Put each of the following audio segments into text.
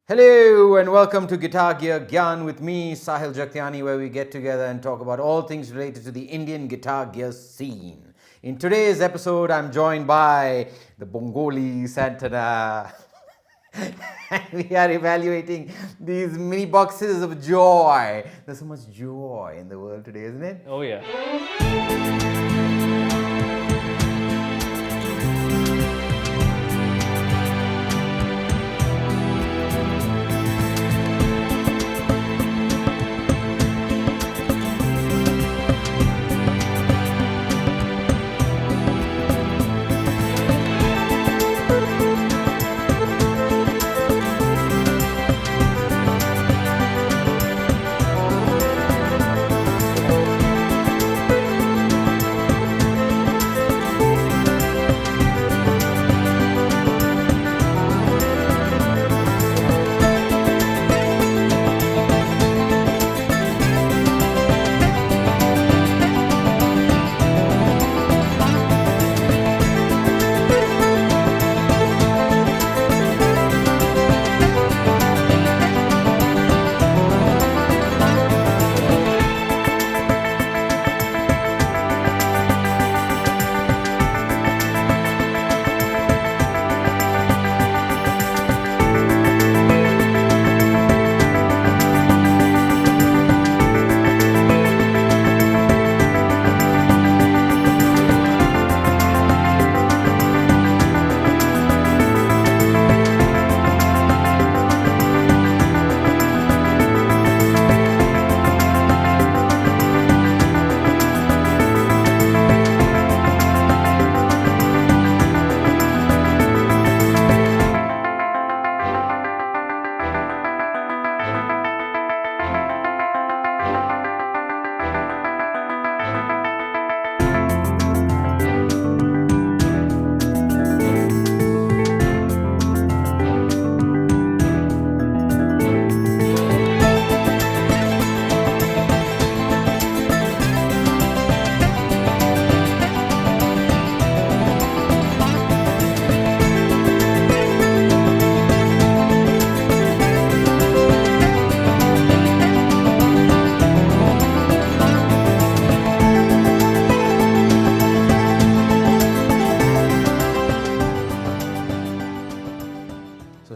Hello and welcome to Gear Gyan with me, Sahil Jagtiani, where we get together and talk about all things related to the Indian guitar gear scene. In today's episode, I'm joined by the Bengali Santana. And we are evaluating these mini boxes of joy. There's so much joy in the world today, isn't it? Oh yeah.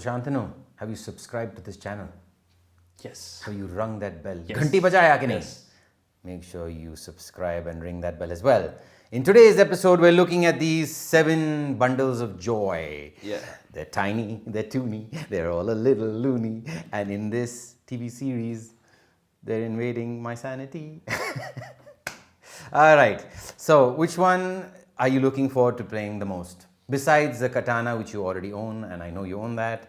Shantanu, have you subscribed to this channel? Yes. So you rung that bell. Yes. Ghanti bajaya ki nahi? Yes. Make sure you subscribe and ring that bell as well. In today's episode, we're looking at these 7 bundles of joy. Yeah. They're tiny, they're toony, they're all a little loony. And in this TV series, they're invading my sanity. All right. So which one are you looking forward to playing the most? Besides the Katana, which you already own, and I know you own that.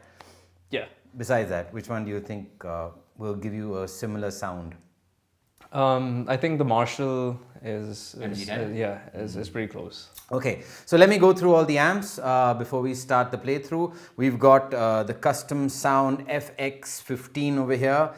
Yeah. Besides that, which one do you think will give you a similar sound? I think the Marshall is MG10? is pretty close. Okay, so let me go through all the amps before we start the playthrough. We've got the Custom Sound FX15 over here.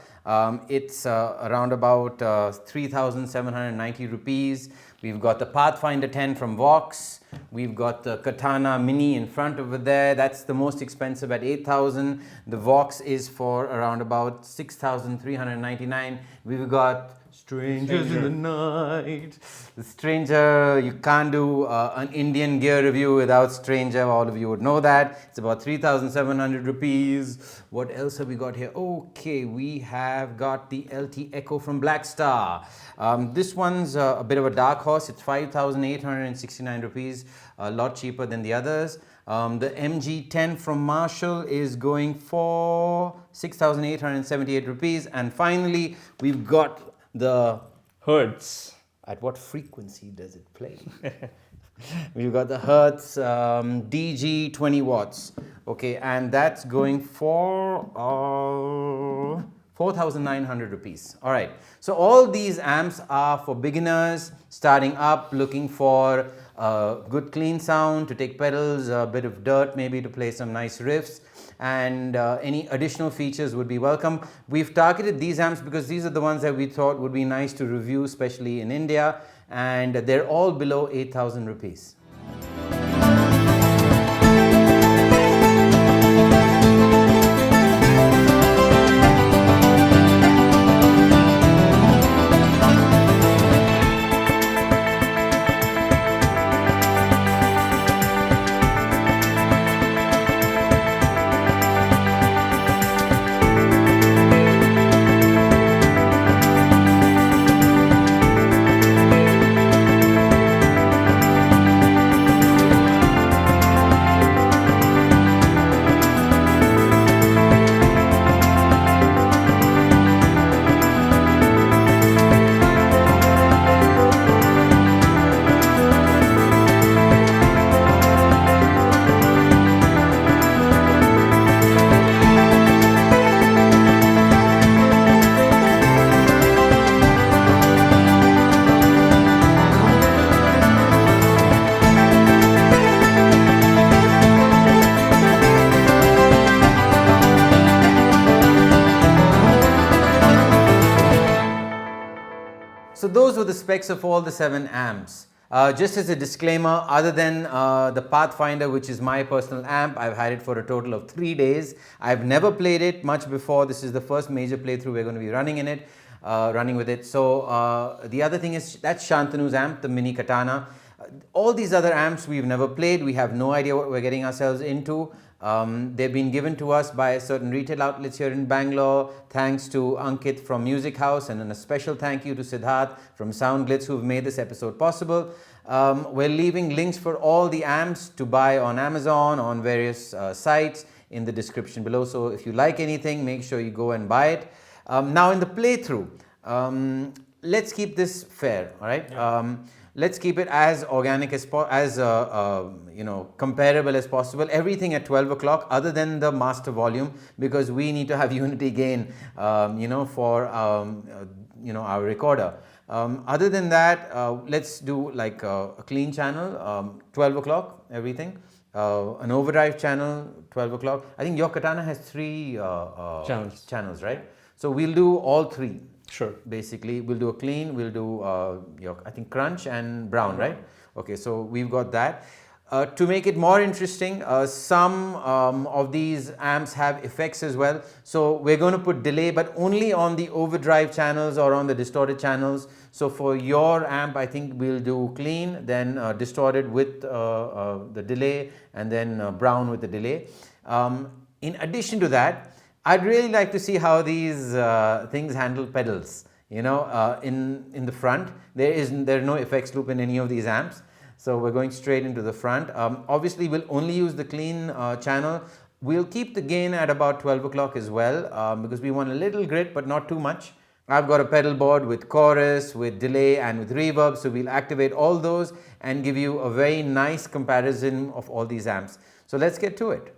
It's around about 3,790 rupees. We've got the Pathfinder 10 from Vox. We've got the Katana Mini in front over there. That's the most expensive at 8,000. The Vox is for around about 6,399. We've got Strangers in the Night. The Stranger, you can't do an Indian gear review without Stranger. All of you would know that. It's about 3,700 rupees. What else have we got here? Okay, we have got the LT Echo from Blackstar. This one's a bit of a dark horse. It's 5,869 rupees, a lot cheaper than the others. The MG10 from Marshall is going for 6,878 rupees. And finally, we've got the Hertz. At what frequency does it play? We've got the Hertz DG 20 watts. Okay, and that's going for 4,900 rupees. All right. So all these amps are for beginners starting up, looking for a good clean sound to take pedals, a bit of dirt maybe to play some nice riffs, and any additional features would be welcome. We've targeted these amps because these are the ones that we thought would be nice to review, especially in India, and they're all below 8,000 rupees. the specs of all the 7 amps. Just as a disclaimer, other than the Pathfinder, which is my personal amp, I've had it for a total of 3 days. I've never played it much before. This is the first major playthrough we're going to be running with it. So the other thing is that's Shantanu's amp, the Mini Katana. All these other amps we've never played. We have no idea what we're getting ourselves into. They've been given to us by certain retail outlets here in Bangalore. Thanks to Ankit from Music House, and then a special thank you to Siddharth from Sound Glitz who've made this episode possible. We're leaving links for all the amps to buy on Amazon, on various sites in the description below. So if you like anything, make sure you go and buy it. Now in the playthrough, let's keep this fair, all right? Yeah. Let's keep it as organic as comparable as possible. Everything at 12 o'clock, other than the master volume, because we need to have unity gain, for our recorder. Other than that, let's do like a clean channel, 12 o'clock, everything. An overdrive channel, 12 o'clock. I think your Katana has 3 channels, right? So we'll do all 3. Sure. Basically, we'll do a clean, we'll do I think crunch and brown, right? Okay, so we've got that. To make it more interesting, some of these amps have effects as well. So we're going to put delay, but only on the overdrive channels or on the distorted channels. So for your amp, I think we'll do clean, then distorted with the delay, and then brown with the delay. In addition to that, I'd really like to see how these things handle pedals. In the front, there are no effects loop in any of these amps. So we're going straight into the front. Obviously, we'll only use the clean channel. We'll keep the gain at about 12 o'clock as well, because we want a little grit, but not too much. I've got a pedal board with chorus, with delay, and with reverb. So we'll activate all those and give you a very nice comparison of all these amps. So let's get to it.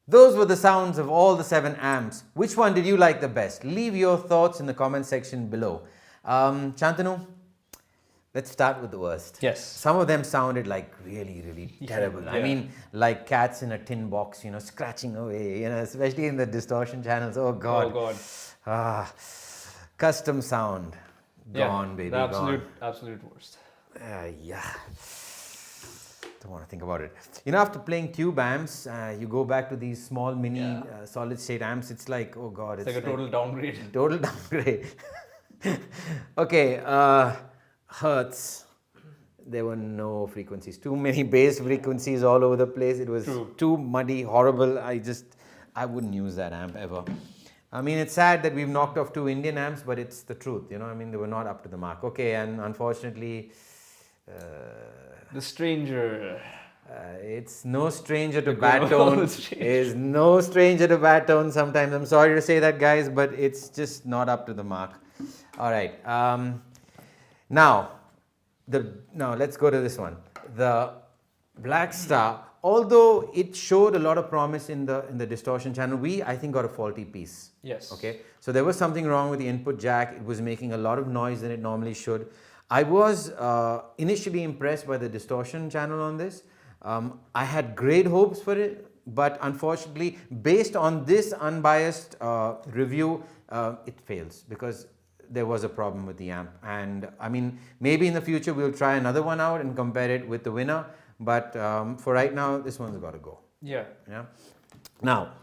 Those were the sounds of all the 7 amps. Which one did you like the best? Leave your thoughts in the comment section below. Shantanu, let's start with the worst. Yes. Some of them sounded like really terrible. Yeah. I mean, like cats in a tin box, scratching away, especially in the distortion channels. Oh God. Oh God. Custom sound. Gone, baby, the gone. absolute worst. Yeah. Don't want to think about it. After playing tube amps, you go back to these small mini solid state amps. It's like, oh God. It's like a total downgrade. Total downgrade. Okay, Hertz. There were no frequencies. Too many bass frequencies all over the place. It was too muddy, horrible. I wouldn't use that amp ever. I mean, it's sad that we've knocked off 2 Indian amps, but it's the truth. I mean, they were not up to the mark. Okay, and unfortunately, The Stranger. it's no stranger to bad tone. Is no stranger to bad tone sometimes. I'm sorry to say that, guys, but it's just not up to the mark. All right. Now let's go to this one. The Black Star. Although it showed a lot of promise in the distortion channel, I think got a faulty piece. Yes. Okay. So there was something wrong with the input jack. It was making a lot of noise than it normally should. I was initially impressed by the distortion channel on this. I had great hopes for it, but unfortunately, based on this unbiased review, it fails because there was a problem with the amp. And I mean, maybe in the future we'll try another one out and compare it with the winner. But for right now, this one's got to go. Yeah. Yeah. Now.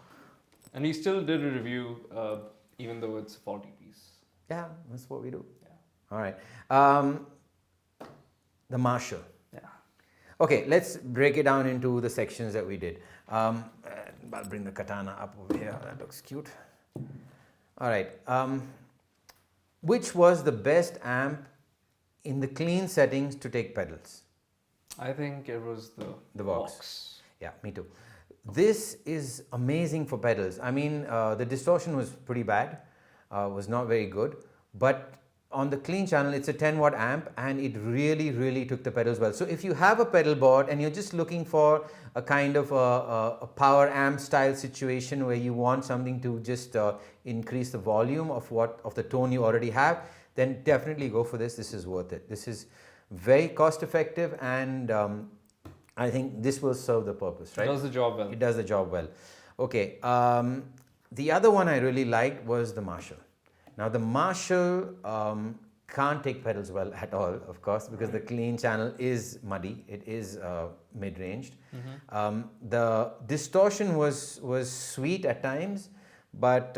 And we still did a review, even though it's a faulty piece. Yeah, that's what we do. Yeah. All right. The Marshall. Yeah. Okay, let's break it down into the sections that we did. I'll bring the katana up over here. That looks cute. All right. Which was the best amp in the clean settings to take pedals? I think it was the Vox. Yeah, me too. This is amazing for pedals. I mean, the distortion was pretty bad, was not very good, but on the clean channel, it's a 10 watt amp and it really took the pedals well. So if you have a pedal board and you're just looking for a kind of a power amp style situation where you want something to just increase the volume of the tone you already have, then definitely go for this. This is worth it. This is very cost effective and I think this will serve the purpose, right? It does the job well. It does the job well. Okay. The other one I really liked was the Marshall. Now the Marshall can't take pedals well at all, of course, because the clean channel is muddy. It is mid-ranged. The distortion was sweet at times, but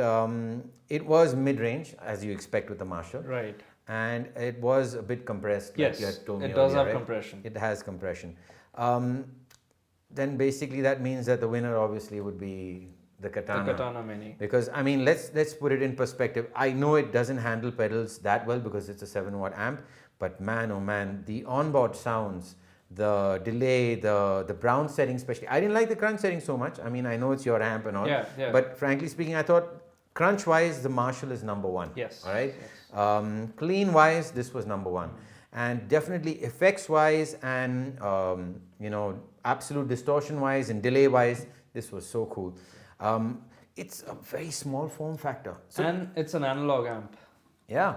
it was mid-range, as you expect with the Marshall. Right. And it was a bit compressed. Yes, like you had told me it does earlier, have right? compression. It has compression. Then basically that means that the winner obviously would be The Katana. The Katana Mini. Because I mean, let's put it in perspective. I know it doesn't handle pedals that well because it's a 7-watt amp, but man, oh man, the onboard sounds, the delay, the brown setting especially. I didn't like the crunch setting so much. I mean, I know it's your amp and all. Yeah, yeah. But frankly speaking, I thought crunch wise, the Marshall is number one. Yes. All right. Yes. Clean wise, this was number one. And definitely effects wise and you know, absolute distortion wise and delay wise, this was so cool. It's a very small form factor. So, And it's an analog amp. yeah,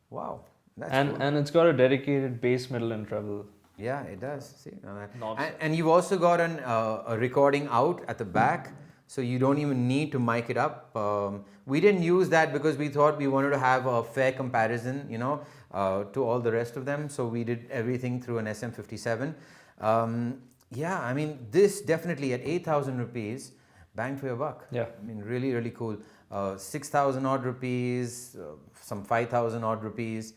wow, that's cool. And it's got a dedicated bass, middle, and treble. Yeah, it does. See, Knobs. and you've also got a recording out at the back, so you don't even need to mic it up. We didn't use that because we thought we wanted to have a fair comparison, you know, to all the rest of them. So we did everything through an SM57. Yeah, I mean, this definitely at 8,000 rupees, bang for your buck. Yeah. I mean, really, really cool. 6,000 odd rupees, some 5,000 odd rupees.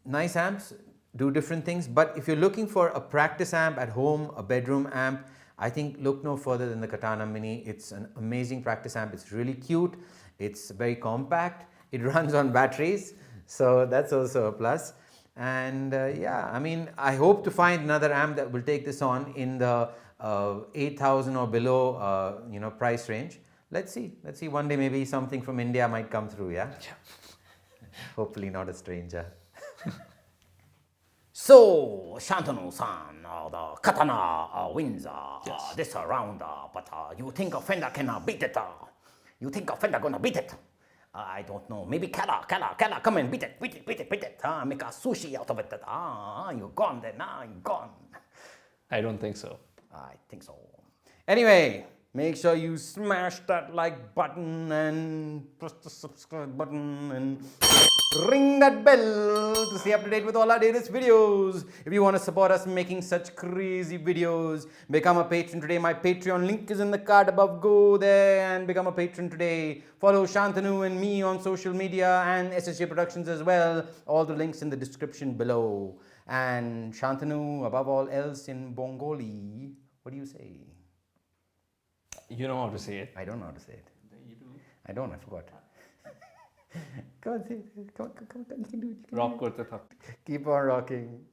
Nice amps, do different things. But if you're looking for a practice amp at home, a bedroom amp, I think look no further than the Katana Mini. It's an amazing practice amp. It's really cute. It's very compact. It runs on batteries. So that's also a plus. And yeah, I mean, I hope to find another amp that will take this on in the 8,000 or below, you know, price range. Let's see. Let's see. One day maybe something from India might come through. Yeah. Hopefully not a stranger. So, Shantanu-san, the Katana wins this round, but you think Fender can beat it? You think Fender gonna beat it? I don't know. Maybe Kala, come and beat it. Make a sushi out of it. You're gone then. You're gone. I don't think so. I think so. Anyway, make sure you smash that like button and press the subscribe button and ring that bell to stay up to date with all our latest videos. If you want to support us making such crazy videos, become a patron today. My Patreon link is in the card above. Go there and become a patron today. Follow Shantanu and me on social media and SSJ Productions as well. All the links in the description below. And Shantanu, above all else in Bengali, what do you say? You know how to say it. I don't know how to say it. I don't, I forgot. Come on, say it. Come on, you can do it. Rock korte tha. Keep on rocking.